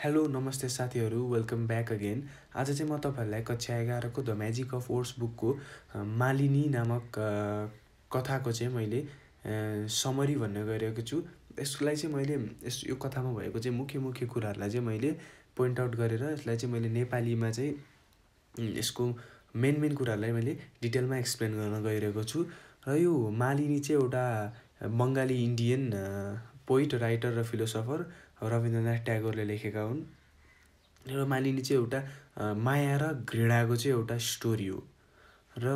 Hello नमस्ते साथीहरू, welcome back again. आज चाहिँ म तपाईँहरूलाई कक्षा 11 को द म्याजिक अफ ओट्स बुकको मालिनी नामक कथाको चाहिँ मैले समरी भन्न गइरहेको छु। यसलाई चाहिँ मैले यो कथामा भएको चाहिँ मुख्य कुराहरूलाई चाहिँ मैले पोइन्ट आउट गरेर यसलाई चाहिँ मैले नेपालीमा चाहिँ यसको मेन कुराहरूलाई मैले डिटेलमा एक्सप्लेन गर्न गइरहेको छु। र यो मालिनी चाहिँ एउटा बङ्गाली इन्डियन पोइट, राइटर र फिलोसफर रवीन्द्रनाथ ट्यागोरले लेखेका हुन्। र मालिनी चाहिँ एउटा माया र घृणाको चाहिँ एउटा स्टोरी हो। र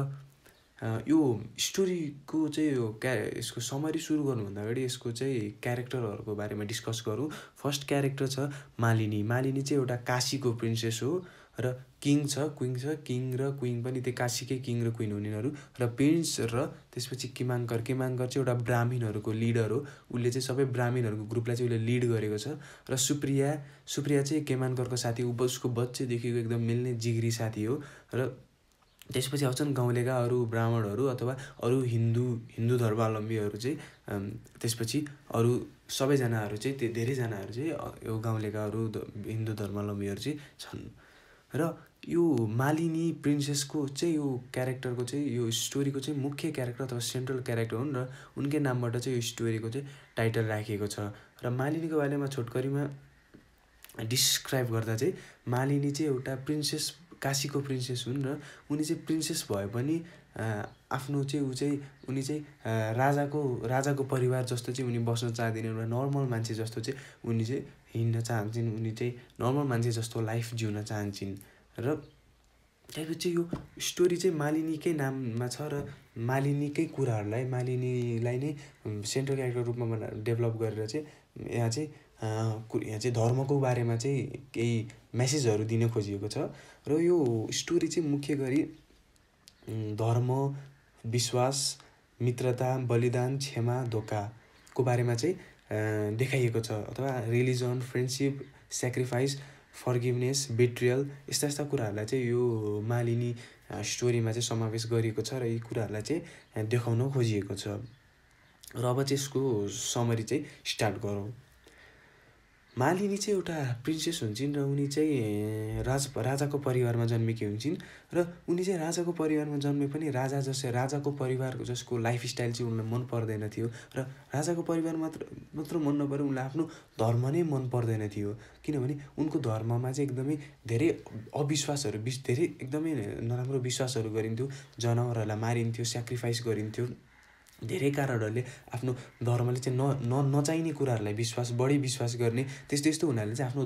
यो स्टोरीको चाहिँ यसको समरी सुरु गर्नुभन्दा अगाडि यसको चाहिँ क्यारेक्टरहरूको बारेमा डिस्कस गरौँ। फर्स्ट क्यारेक्टर छ मालिनी। मालिनी चाहिँ एउटा काशीको प्रिन्सेस हो र किङ छ, क्विन छ। किङ र क्विन पनि त्यो काशीकै किङ र क्विन हुने यिनीहरू। र प्रिन्स र त्यसपछि किमाङ्कर चाहिँ एउटा ब्राह्मीणहरूको लिडर हो। उसले चाहिँ सबै ब्राह्मीणहरूको ग्रुपलाई चाहिँ उसले लिड गरेको छ। र सुप्रिया चाहिँ केमानकरको साथी, उसको बच्चेदेखिको एकदम मिल्ने जिग्री साथी हो। र त्यसपछि आउँछन् गाउँलेका अरू ब्राह्मणहरू अथवा अरू हिन्दू धर्मावलम्बीहरू चाहिँ। त्यसपछि अरू सबैजनाहरू चाहिँ धेरैजनाहरू चाहिँ यो गाउँलेका अरू हिन्दू धर्मावलम्बीहरू चाहिँ छन्। र यो मालिनी प्रिन्सेसको चाहिँ यो क्यारेक्टरको चाहिँ यो स्टोरीको चाहिँ मुख्य क्यारेक्टर अथवा सेन्ट्रल क्यारेक्टर हुन्। र उनकै नामबाट चाहिँ यो स्टोरीको चाहिँ टाइटल राखिएको छ। र मालिनीको बारेमा छोटकरीमा डिस्क्राइब गर्दा चाहिँ मालिनी चाहिँ एउटा प्रिन्सेस, काशीको प्रिन्सेस हुन्। र उनी चाहिँ प्रिन्सेस भए पनि आफ्नो चाहिँ उनी चाहिँ राजाको परिवार जस्तो चाहिँ उनी बस्न चाहँदैन। एउटा नर्मल मान्छे जस्तो चाहिँ उनी चाहिँ हिँड्न चाहन्छन्। उनी चाहिँ नर्मल मान्छे जस्तो लाइफ जिउन चाहन्छन्। र त्यसपछि यो स्टोरी चाहिँ मालिनीकै नाममा छ र मालिनीकै कुराहरूलाई, मालिनीलाई नै सेन्ट्रल क्यारेक्टर रूपमा डेभलप गरेर चाहिँ यहाँ चाहिँ धर्मको बारेमा चाहिँ केही मेसेजहरू दिन खोजिएको छ। र यो स्टोरी चाहिँ मुख्य गरी धर्म, विश्वास, मित्रता, बलिदान, क्षमा, धोकाको बारेमा चाहिँ देखाइएको छ। अथवा religion, friendship, sacrifice, forgiveness, betrayal, यस्ता कुराहरूलाई चाहिँ यो मालिनी स्टोरीमा चाहिँ समावेश गरिएको छ। र यी कुराहरूलाई चाहिँ देखाउन खोजिएको छ। र अब चाहिँ यसको समरी चाहिँ स्टार्ट गरौँ। मालिनी चाहिँ एउटा प्रिन्सेस हुन्छन् र उनी चाहिँ राजाको परिवारमा जन्मेकी हुन्छन्। र उनी चाहिँ राजाको परिवारमा जन्मे पनि राजाको परिवारको जसको लाइफस्टाइल चाहिँ उनलाई मन पर्दैन थियो। र राजाको परिवार मात्र मन नपरे उनलाई आफ्नो धर्म नै मन पर्दैन थियो। किनभने उनको धर्ममा चाहिँ एकदमै धेरै अविश्वासहरू, धेरै एकदमै नराम्रो विश्वासहरू गरिन्थ्यो। जनावरहरूलाई मारिन्थ्यो, स्याक्रिफाइस गरिन्थ्यो। धेरै कारणहरूले आफ्नो धर्मले चाहिँ नचाहिने कुराहरूलाई बढी विश्वास गर्ने, त्यस्तो हुनाले चाहिँ आफ्नो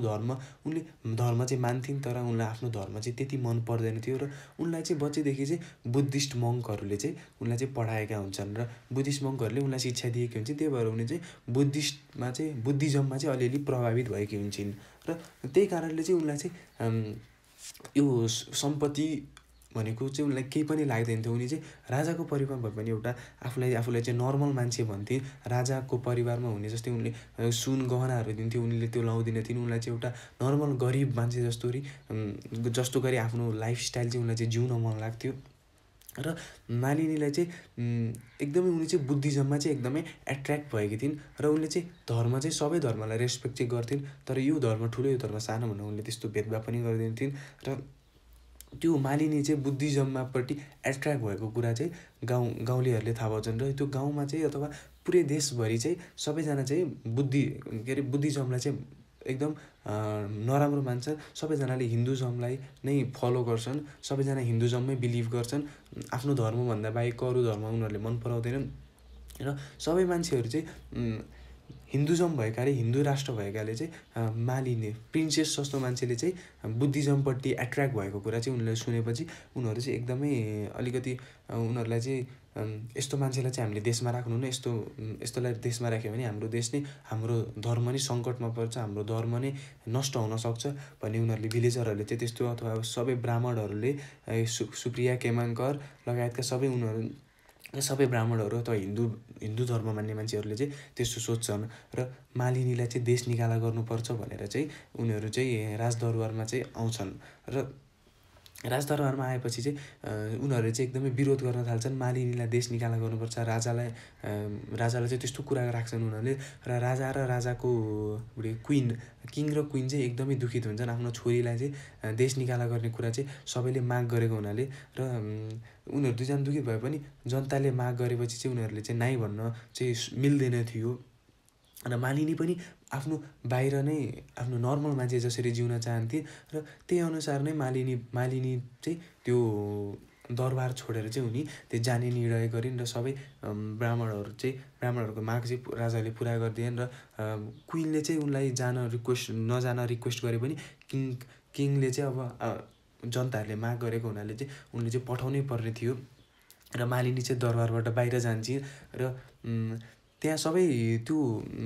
उनले धर्म चाहिँ मान्थिन्। तर उनलाई आफ्नो धर्म चाहिँ त्यति मन पर्दैन थियो। र उनलाई चाहिँ बच्चैदेखि चाहिँ बुद्धिस्ट मङ्कहरूले चाहिँ उनलाई चाहिँ पढाएका हुन्छन्। र बुद्धिस्ट मङ्कहरूले उनलाई शिक्षा दिएकी हुन्छन्। त्यही भएर उनी चाहिँ बुद्धिज्ममा चाहिँ अलिअलि प्रभावित भएकी हुन्छन्। र त्यही कारणले चाहिँ उनलाई चाहिँ यो सम्पत्ति भनेको चाहिँ उनलाई केही पनि लाग्दैन थियो। उनी चाहिँ राजाको परिवारमा भए पनि एउटा आफूलाई चाहिँ नर्मल मान्छे भन्थे। राजाको परिवारमा हुने जस्तै उनले सुन गहनाहरू दिन्थ्यो, उनले त्यो लाउँदैन थिइन्। उनलाई चाहिँ एउटा नर्मल गरिब मान्छे जस्तो गरी आफ्नो लाइफस्टाइल चाहिँ उनलाई चाहिँ जिउन मन लाग्थ्यो। र मालिनीलाई चाहिँ एकदमै उनी चाहिँ बुद्धिज्ममा चाहिँ एकदमै एट्र्याक्ट भएकी थिइन्। र उनले चाहिँ सबै धर्मलाई रेस्पेक्ट चाहिँ गर्थिन्। तर यो धर्म ठुलो, यो धर्म सानो भनेर उनले त्यस्तो भेदभाव पनि गर्दैन थिइन्। र त्यो मालिनी चाहिँ बुद्धिज्ममापट्टि एट्र्याक्ट भएको कुरा चाहिँ गाउँलेहरूले थाहा पाउँछन्। र त्यो गाउँमा चाहिँ अथवा पुरै देशभरि चाहिँ सबैजना चाहिँ बुद्धिज्मलाई चाहिँ एकदम नराम्रो मान्छन्। सबैजनाले हिन्दुज्मलाई नै फलो गर्छन्। सबैजना हिन्दुज्ममै बिलिभ गर्छन्। आफ्नो धर्मभन्दा बाहेक अरू धर्म उनीहरूले मन पराउँदैनन्। र सबै मान्छेहरू चाहिँ हिन्दुज्म भएकाले, हिन्दू राष्ट्र भएकाले चाहिँ मालिनी प्रिन्सेस जस्तो मान्छेले चाहिँ बुद्धिज्मपट्टि एट्र्याक्ट भएको कुरा चाहिँ उनीहरूले सुनेपछि उनीहरू चाहिँ एकदमै अलिकति उनीहरूलाई चाहिँ यस्तो मान्छेलाई चाहिँ हामीले देशमा राख्नु न, यस्तोलाई देशमा राख्यो भने हाम्रो धर्म नै सङ्कटमा पर्छ, हाम्रो धर्म नै नष्ट हुनसक्छ भन्ने उनीहरूले भिलेजरहरूले चाहिँ त्यस्तो, अथवा सबै ब्राह्मणहरूले सुप्रिया, केमाङ्कर लगायतका सबै ब्राह्मणहरू अथवा हिन्दू धर्म मान्ने मान्छेहरूले चाहिँ त्यस्तो सोच्छन्। र मालिनीलाई चाहिँ देश निकाला गर्नुपर्छ भनेर चाहिँ उनीहरू चाहिँ राजदरबारमा चाहिँ आउँछन्। र राजदरबारमा आएपछि चाहिँ उनीहरूले चाहिँ एकदमै विरोध गर्न थाल्छन्। मालिनीलाई देश निकाला गर्नुपर्छ, राजालाई चाहिँ त्यस्तो कुरा राख्छन् उनीहरूले। र राजा र राजाको किङ र क्विन चाहिँ एकदमै दुखित हुन्छन्। आफ्नो छोरीलाई चाहिँ देश निकाला गर्ने कुरा चाहिँ सबैले माग गरेको हुनाले र उनीहरू दुईजना दुखित भए पनि जनताले माग गरेपछि चाहिँ उनीहरूले चाहिँ नाइ भन्न चाहिँ मिल्दैन थियो। र मालिनी पनि आफ्नो बाहिर नै आफ्नो नर्मल मान्छे जसरी जिउन चाहन्थे र त्यही अनुसार नै मालिनी चाहिँ त्यो दरबार छोडेर चाहिँ उनी त्यो जाने निर्णय गरिन् र सबै ब्राह्मणहरूको माग चाहिँ राजाले पुरा गरिदिएन। र क्विनले चाहिँ उनलाई नजान रिक्वेस्ट गरे पनि किङले चाहिँ अब जनताहरूले माग गरेको हुनाले चाहिँ उनले चाहिँ पठाउनै पर्ने थियो। र मालिनी चाहिँ दरबारबाट बाहिर जान्छन् र त्यहाँ सबै त्यो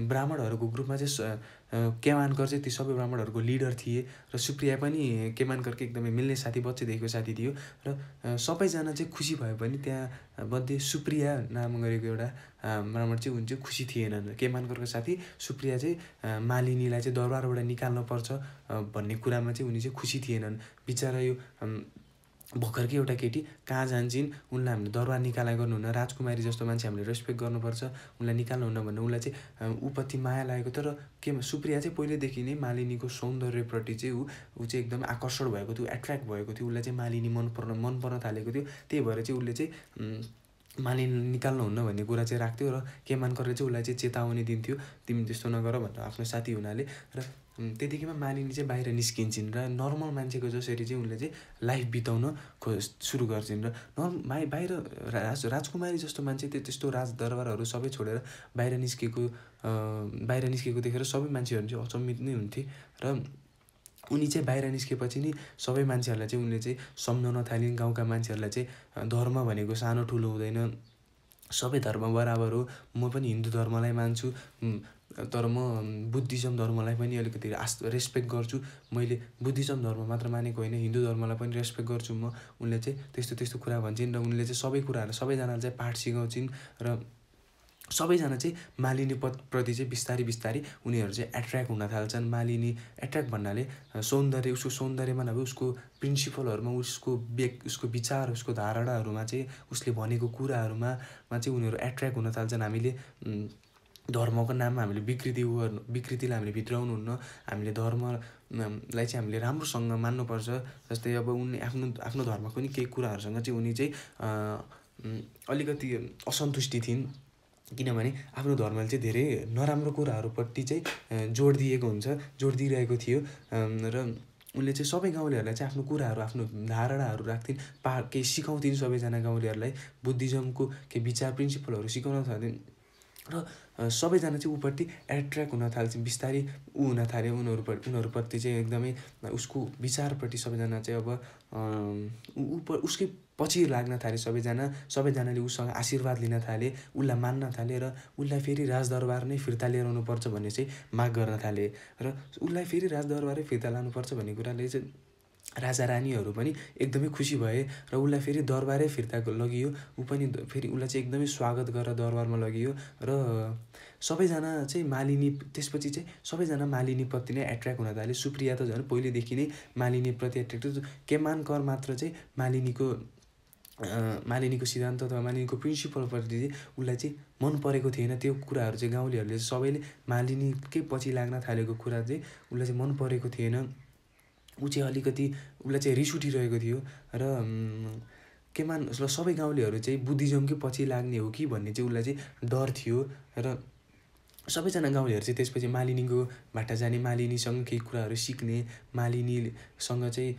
ब्राह्मणहरूको ग्रुपमा चाहिँ केमानकर चाहिँ ती सबै ब्राह्मणहरूको लिडर थिए र सुप्रिया पनि केमानकरको एकदमै मिल्ने साथी, बच्चैदेखिको साथी थियो। र सबैजना चाहिँ खुसी भए पनि त्यहाँ मध्ये सुप्रिया नाम गरेको एउटा ब्राह्मण चाहिँ उनी चाहिँ खुसी थिएनन्। केमानकरको साथी सुप्रिया चाहिँ मालिनीलाई चाहिँ दरबारबाट निकाल्नुपर्छ भन्ने कुरामा चाहिँ उनी चाहिँ खुसी थिएनन्। बिचरा यो भर्खरकै एउटा केटी कहाँ जान्छन्, उनलाई हामीले दरबार निकाला गर्नुहुन्न, राजकुमारी जस्तो मान्छे हामीले रेस्पेक्ट गर्नुपर्छ, उनलाई निकाल्नुहुन्न भन्ने उनलाई चाहिँ उप्रति माया लागेको थियो। र सुप्रिया चाहिँ पहिलेदेखि नै मालिनीको सौन्दर्यप्रति चाहिँ ऊ चाहिँ एकदमै आकर्षण भएको थियो, एट्र्याक्ट भएको थियो। उसलाई चाहिँ मालिनी मन पर्न थालेको थियो। त्यही भएर चाहिँ उसले चाहिँ मालिनी निकाल्नुहुन्न भन्ने कुरा चाहिँ राख्थ्यो र केमानकरले चाहिँ उसलाई चाहिँ चेतावनी दिन्थ्यो, तिमी त्यस्तो नगर भनेर आफ्नो साथी हुनाले। र त्यतिकैमा मालिनी चाहिँ बाहिर निस्किन्छन् र नर्मल मान्छेको जसरी चाहिँ उनले चाहिँ लाइफ बिताउन सुरु गर्छन्। र बाहिर राजकुमारी जस्तो मान्छे त्यस्तो राजदरबारहरू सबै छोडेर बाहिर निस्केको देखेर सबै मान्छेहरू चाहिँ अचम्मित नै हुन्थे। र उनी चाहिँ बाहिर निस्केपछि नि सबै मान्छेहरूलाई चाहिँ उनले चाहिँ सम्झाउन थालिन्। गाउँका मान्छेहरूलाई चाहिँ धर्म भनेको सानो ठुलो हुँदैन, सबै धर्म बराबर हो, म पनि हिन्दू धर्मलाई मान्छु, तर म बुद्धिज्म धर्मलाई पनि अलिकति रेस्पेक्ट गर्छु। मैले बुद्धिज्म धर्म मात्र मानेको होइन, हिन्दू धर्मलाई पनि रेस्पेक्ट गर्छु म। उनले चाहिँ त्यस्तो कुरा भन्छन् र उनले चाहिँ सबै कुराहरू सबैजनालाई चाहिँ पाठ सिकाउँछिन्। र सबैजना चाहिँ मालिनी प्रति चाहिँ बिस्तारै उनीहरू चाहिँ एट्र्याक्ट हुन थाल्छन्। मालिनी एट्र्याक्ट भन्नाले उसको सौन्दर्यमा नभए उसको प्रिन्सिपलहरूमा, उसको विचार, उसको धारणाहरूमा चाहिँ, उसले भनेको कुराहरूमा चाहिँ उनीहरू एट्र्याक्ट हुन थाल्छन्। हामीले धर्मको नाममा हामीले विकृतिलाई हामीले भित्राउनुहुन्न। हामीले धर्मलाई चाहिँ हामीले राम्रोसँग मान्नुपर्छ। जस्तै अब उनले आफ्नो धर्मको नि केही कुराहरूसँग चाहिँ उनी चाहिँ अलिकति असन्तुष्टि थिइन्, किनभने आफ्नो धर्मले चाहिँ धेरै नराम्रो कुराहरूपट्टि चाहिँ जोड दिइरहेको थियो। र उनले चाहिँ सबै गाउँलेहरूलाई चाहिँ आफ्नो कुराहरू, आफ्नो धारणाहरू राख्थिन्, केही सिकाउँथिन् सबैजना गाउँलेहरूलाई, बुद्धिज्मको केही विचार प्रिन्सिपलहरू सिकाउन थाल्थिन्। र सबैजना चाहिँ ऊप्रति एट्र्याक्ट हुन थाल्छन्, बिस्तारै हुन थाल्यो उनीहरूप्रति चाहिँ एकदमै उसको विचारप्रति सबैजना चाहिँ अब उसकै पछि लाग्न थाले। सबैजनाले उसँग आशीर्वाद लिन थाले, उसलाई मान्न थाले र उसलाई फेरि राजदरबार नै फिर्ता लिएर आउनुपर्छ भन्ने चाहिँ माग गर्न थाले। र उसलाई फेरि राजदरबारै फिर्ता लानुपर्छ भन्ने कुराले चाहिँ राजा रानीहरू पनि एकदमै खुसी भए र उसलाई फेरि दरबारै फिर्ता लगियो। ऊ पनि फेरि उसलाई चाहिँ एकदमै स्वागत गरेर दरबारमा लगियो। र सबैजना चाहिँ त्यसपछि चाहिँ सबैजना मालिनीप्रति नै एट्र्याक्ट हुन थाले। सुप्रिया त झन् पहिलेदेखि नै मालिनीप्रति एट्र्याक्ट थियो। केमानकर मात्र चाहिँ मालिनीको सिद्धान्त अथवा मालिनीको प्रिन्सिपलप्रति चाहिँ उसलाई चाहिँ मन परेको थिएन। त्यो कुराहरू चाहिँ गाउँलेहरूले सबैले मालिनीकै पछि लाग्न थालेको कुरा चाहिँ उसलाई चाहिँ मन परेको थिएन। उसलाई चाहिँ रिस उठिरहेको थियो। र सबै गाउँलेहरू चाहिँ बुद्धिज्मकै पछि लाग्ने हो कि भन्ने चाहिँ उसलाई चाहिँ डर थियो। र सबैजना गाउँलेहरू चाहिँ त्यसपछि मालिनीकोबाट जाने, मालिनीसँग केही कुराहरू सिक्ने, मालिनीसँग चाहिँ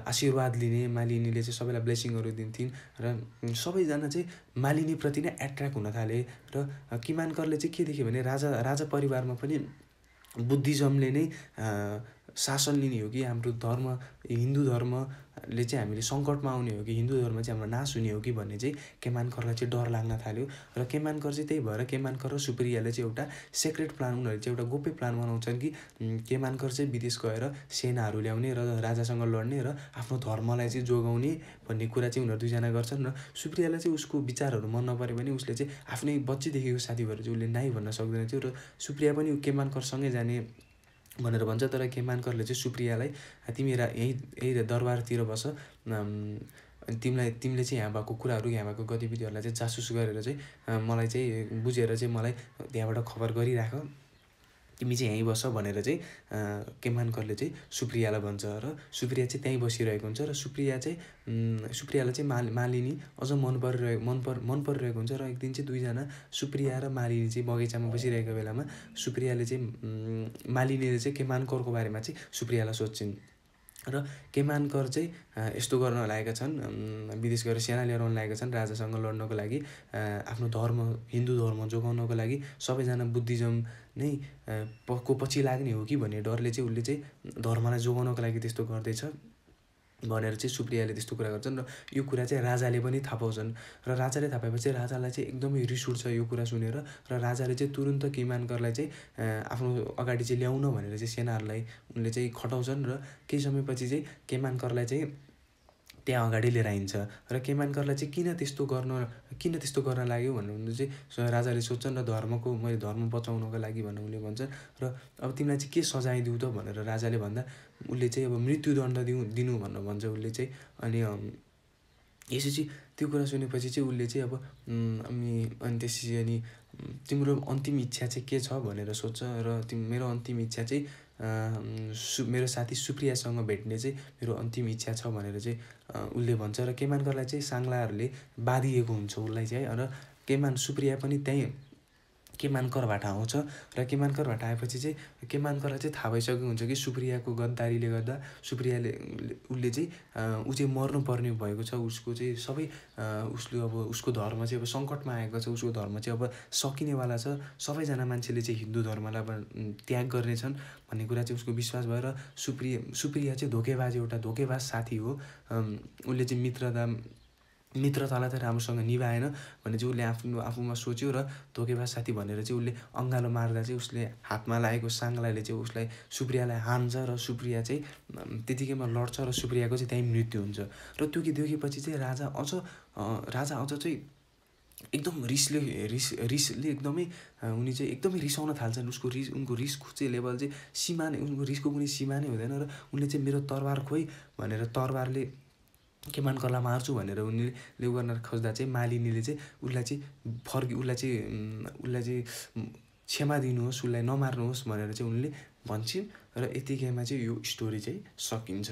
आशीर्वाद लिने, मालिनीले चाहिँ सबैलाई ब्लेसिङहरू दिन्थिन्। र सबैजना चाहिँ मालिनीप्रति नै एट्र्याक्ट हुन थाले। र केमानकरले चाहिँ के देख्यो भने राजा परिवारमा पनि बुद्धिज्मले नै शासन लिने हो कि हाम्रो हिन्दू धर्मले चाहिँ हामीले सङ्कटमा आउने हो कि हिन्दू धर्म चाहिँ हाम्रो नाश हुने हो कि भन्ने चाहिँ केमानकरलाई चाहिँ डर लाग्न थाल्यो। र केमानकर चाहिँ त्यही भएर केमानकर र सुप्रियाले चाहिँ एउटा सेक्रेट प्लान, उनीहरूले चाहिँ एउटा गोप्य प्लान बनाउँछन् कि केमानकर चाहिँ विदेश गएर सेनाहरू ल्याउने र राजासँग लड्ने र आफ्नो धर्मलाई चाहिँ जोगाउने भन्ने कुरा चाहिँ उनीहरू दुईजना गर्छन्। र सुप्रियालाई चाहिँ उसको विचारहरू मन नपऱ्यो भने उसले चाहिँ आफ्नै बच्चैदेखिको साथी भएर चाहिँ उसले नाइ भन्न सक्दैन थियो। र सुप्रिया पनि केमानकरसँगै जाने भनेर भन्छ। तर केमानकरले चाहिँ सुप्रियालाई तिमी यही दरबारतिर बस, तिमीले चाहिँ यहाँ भएको कुराहरू, यहाँ भएको गतिविधिहरूलाई चाहिँ जासुस गरेर चाहिँ मलाई चाहिँ बुझेर चाहिँ मलाई त्यहाँबाट खबर गरिराख, तिमी चाहिँ यहीँ बस भनेर चाहिँ केमानकरले चाहिँ सुप्रियालाई भन्छ। र सुप्रिया चाहिँ त्यहीँ बसिरहेको हुन्छ र सुप्रियालाई चाहिँ मालिनी अझ मन परिरहेको हुन्छ। र एक दिन चाहिँ दुईजना सुप्रिया र मालिनी चाहिँ बगैँचामा बसिरहेको बेलामा मालिनीले चाहिँ केमानकरको बारेमा चाहिँ सुप्रियालाई सोध्छिन्। र केमानकर चाहिँ यस्तो गर्न लागेका छन्, विदेश गएर सेना लिएर आउन लागेका छन् राजासँग लड्नको लागि, आफ्नो धर्म हिन्दू धर्म जोगाउनको लागि। सबैजना बुद्धिज्म नै को पछि लाग्ने हो कि भन्ने डरले चाहिँ उसले चाहिँ धर्मलाई जोगाउनको लागि त्यस्तो गर्दैछ भनेर चाहिँ सुप्रियाले त्यस्तो कुरा गर्छन्। र यो कुरा चाहिँ राजाले पनि थाहा पाउँछन्। र राजाले थाहा पाएपछि राजालाई चाहिँ एकदमै रिस उठ्छ यो कुरा सुनेर। र राजाले चाहिँ तुरुन्त केमानकरलाई चाहिँ आफ्नो अगाडि चाहिँ ल्याउन भनेर चाहिँ सेनाहरूलाई उनले चाहिँ खटाउँछन्। र केही समयपछि चाहिँ केमानकरलाई चाहिँ त्यहाँ अगाडि लिएर आइन्छ। र केमानकरलाई चाहिँ किन त्यस्तो गर्न लाग्यो भनेर चाहिँ राजाले सोध्छन्। र मैले धर्म बचाउनको लागि भनेर उसले भन्छ। र अब तिमीलाई चाहिँ के सजाय दिउँ त भनेर राजाले भन्दा उसले चाहिँ अब मृत्युदण्ड दिनु भनेर भन्छ उसले चाहिँ। अनि यसपछि त्यो कुरा सुनेपछि चाहिँ उसले चाहिँ अब अनि त्यसपछि अनि तिम्रो अन्तिम इच्छा चाहिँ के छ भनेर सोध्छ। र मेरो अन्तिम इच्छा चाहिँ मेरो साथी सुप्रियासँग भेट्ने चाहिँ मेरो अन्तिम इच्छा छ भनेर चाहिँ उसले भन्छ। र केमानकरलाई चाहिँ साङ्लाहरूले बाँधिएको हुन्छ उसलाई चाहिँ। र सुप्रिया पनि त्यहीँ केमानकरबाट आउँछ। र केमानकरबाट आएपछि चाहिँ केमानकरलाई चाहिँ थाहा भइसकेको हुन्छ कि सुप्रियाको गद्दारीले गर्दा उसले चाहिँ ऊ चाहिँ मर्नुपर्ने भएको छ। उसको चाहिँ उसले अब उसको धर्म चाहिँ अब सङ्कटमा आएको छ, उसको धर्म चाहिँ अब सकिनेवाला छ, सबैजना मान्छेले चाहिँ हिन्दू धर्मलाई त्याग गर्नेछन् भन्ने कुरा चाहिँ उसको विश्वास भयो। र सुप्रिया चाहिँ एउटा धोकेबाज साथी हो। उसले चाहिँ मित्रतालाई त राम्रोसँग निभाएन भने चाहिँ उसले आफूमा सोच्यो। र धोकेबाज साथी भनेर चाहिँ उसले अङ्गालो मार्दा चाहिँ उसले हातमा लागेको साङ्लाले चाहिँ सुप्रियालाई हान्छ। र सुप्रिया चाहिँ त्यतिकैमा लड्छ र सुप्रियाको चाहिँ त्यहीँ मृत्यु हुन्छ। र त्यो देखेपछि चाहिँ राजा अझ चाहिँ एकदम रिसले एकदमै उनी चाहिँ एकदमै रिसाउन थाल्छन्। उनको रिसको चाहिँ लेभल चाहिँ उनको रिसको कुनै सीमा नै हुँदैन। र उनले चाहिँ मेरो तरबार खोइ भनेर तरबारले केमानकरलाई मार्छु भनेर उनीले गर्न खोज्दा चाहिँ मालिनीले चाहिँ उसलाई चाहिँ क्षमा दिनुहोस्, उसलाई नमार्नुहोस् भनेर चाहिँ उनले भन्छन्। र यतिकैमा चाहिँ यो स्टोरी चाहिँ सकिन्छ।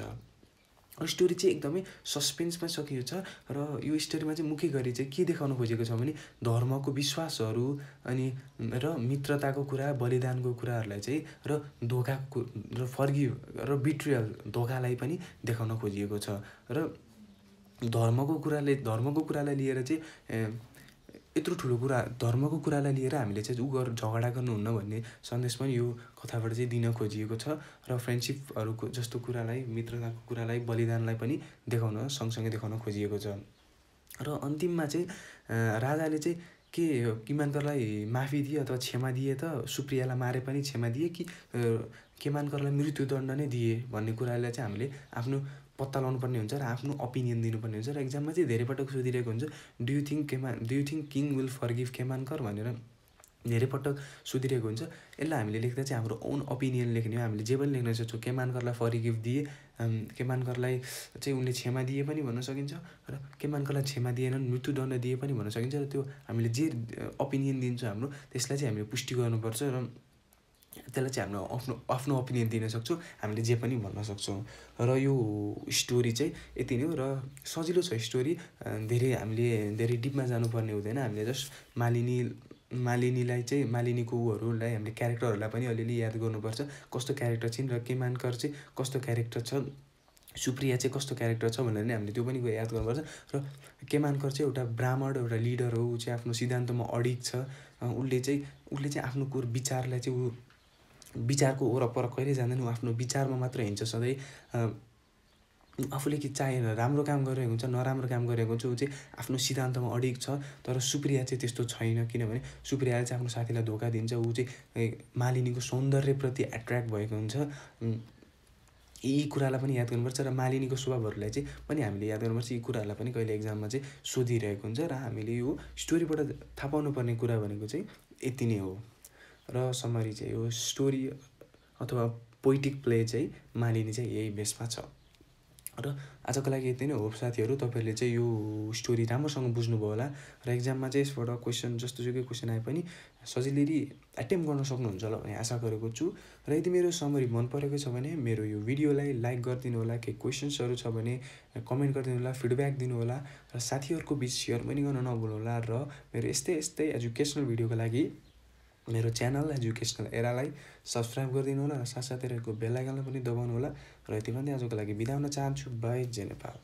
स्टोरी चाहिँ एकदमै सस्पेन्समा सकिएको छ। र यो स्टोरीमा चाहिँ मुख्य गरी चाहिँ के देखाउन खोजेको छ भने धर्मको विश्वासहरू अनि र मित्रताको कुरा, बलिदानको कुराहरूलाई चाहिँ र धोकाको र फर्गिभ र बिट्रियल धोकालाई पनि देखाउन खोजिएको छ। र धर्मको कुरालाई लिएर चाहिँ यत्रो ठुलो कुरा, धर्मको कुरालाई लिएर हामीले चाहिँ झगडा गर्नुहुन्न भन्ने सन्देश पनि यो कथाबाट चाहिँ दिन खोजिएको छ। र फ्रेन्डसिपहरूको जस्तो कुरालाई, मित्रताको कुरालाई, बलिदानलाई पनि सँगसँगै देखाउन खोजिएको छ। र अन्तिममा चाहिँ राजाले चाहिँ के केमानकरलाई माफी दिए अथवा क्षमा दिए त, सुप्रियालाई मारे पनि क्षमा दिए कि केमानकरलाई मृत्युदण्ड नै दिए भन्ने कुरालाई चाहिँ हामीले आफ्नो पत्ता लगाउनु पर्ने हुन्छ र आफ्नो ओपिनियन दिनुपर्ने हुन्छ। र एक्जाममा चाहिँ धेरै पटक सोधिरहेको हुन्छ, do you think king will forgive केमानकर भनेर धेरै पटक सोधिरहेको हुन्छ। यसलाई हामीले लेख्दा चाहिँ हाम्रो ओन ओपिनियन लेख्ने हो, हामीले जे पनि लेख्न सक्छौँ। केमानकरलाई फर्गिभ दिए, केमानकरलाई चाहिँ उनले क्षमा दिए पनि भन्न सकिन्छ, र केमानकरलाई क्षमा दिएनन्, मृत्युदण्ड दिए पनि भन्न सकिन्छ। र त्यो हामीले जे ओपिनियन दिन्छौँ हाम्रो, त्यसलाई चाहिँ हामीले पुष्टि गर्नुपर्छ। र त्यसलाई चाहिँ हामीले आफ्नो ओपिनियन दिन सक्छौँ, हामीले जे पनि भन्न सक्छौँ। र यो स्टोरी चाहिँ यति नै हो। र सजिलो छ स्टोरी, धेरै डिपमा जानुपर्ने हुँदैन। हामीले जस्ट मालिनीलाई चाहिँ मालिनीको उहरूलाई हामीले क्यारेक्टरहरूलाई पनि अलिअलि याद गर्नुपर्छ, कस्तो क्यारेक्टर छिन्, र केमानकर चाहिँ कस्तो क्यारेक्टर छ, सुप्रिया चाहिँ कस्तो क्यारेक्टर छ भनेर नै हामीले त्यो पनि याद गर्नुपर्छ। र केमानकर चाहिँ एउटा ब्राह्मण, एउटा लिडर हो। ऊ चाहिँ आफ्नो सिद्धान्तमा अडिग छ। उसले चाहिँ आफ्नो विचारलाई चाहिँ विचारको वरपर कहिले जाँदैन। ऊ आफ्नो विचारमा मात्र हिँड्छ सधैँ। आफूले के चाहेन, राम्रो काम गरिरहेको हुन्छ, नराम्रो काम गरिरहेको हुन्छ, ऊ चाहिँ आफ्नो सिद्धान्तमा अडिग छ। तर सुप्रिया चाहिँ त्यस्तो छैन, किनभने सुप्रियाले चाहिँ आफ्नो साथीलाई धोका दिन्छ। ऊ चाहिँ मालिनीको सौन्दर्यप्रति एट्र्याक्ट भएको हुन्छ। यी कुरालाई पनि याद गर्नुपर्छ। र मालिनीको स्वभावहरूलाई चाहिँ पनि हामीले याद गर्नुपर्छ। यी कुराहरूलाई पनि कहिले एक्जाममा चाहिँ सोधिरहेको हुन्छ। र हामीले यो स्टोरीबाट थाहा पाउनुपर्ने कुरा भनेको चाहिँ यति नै हो। र समरी चाहिँ यो स्टोरी अथवा पोइटिक प्ले चाहिँ मालिनी चाहिँ यही बेसमा छ। र आजको लागि यति नै हो साथीहरू। तपाईँहरूले चाहिँ यो स्टोरी राम्रोसँग बुझ्नुभयो होला र एक्जाममा चाहिँ यसबाट क्वेसन जस्तोसुकै क्वेसन आए पनि सजिलैले एटेम्प गर्न सक्नुहुन्छ होला भन्ने आशा गरेको छु। र यदि मेरो समरी मन परेको छ भने मेरो यो भिडियोलाई लाइक गरिदिनु होला, केही क्वेसन्सहरू छ भने कमेन्ट गरिदिनु होला, फिडब्याक दिनु होला र साथीहरूको बिच सेयर पनि गर्न नभुल्नु होला। र मेरो यस्तै एजुकेसनल भिडियोको लागि मेरो च्यानल एजुकेसनल एरालाई सब्सक्राइब गरिदिनु होला र साथसाथै रहेको बेल आइकनलाई पनि दबाउनु होला। र यति भन्दै आजको लागि बिदा हुन चाहन्छु। बाई, जय नेपाल।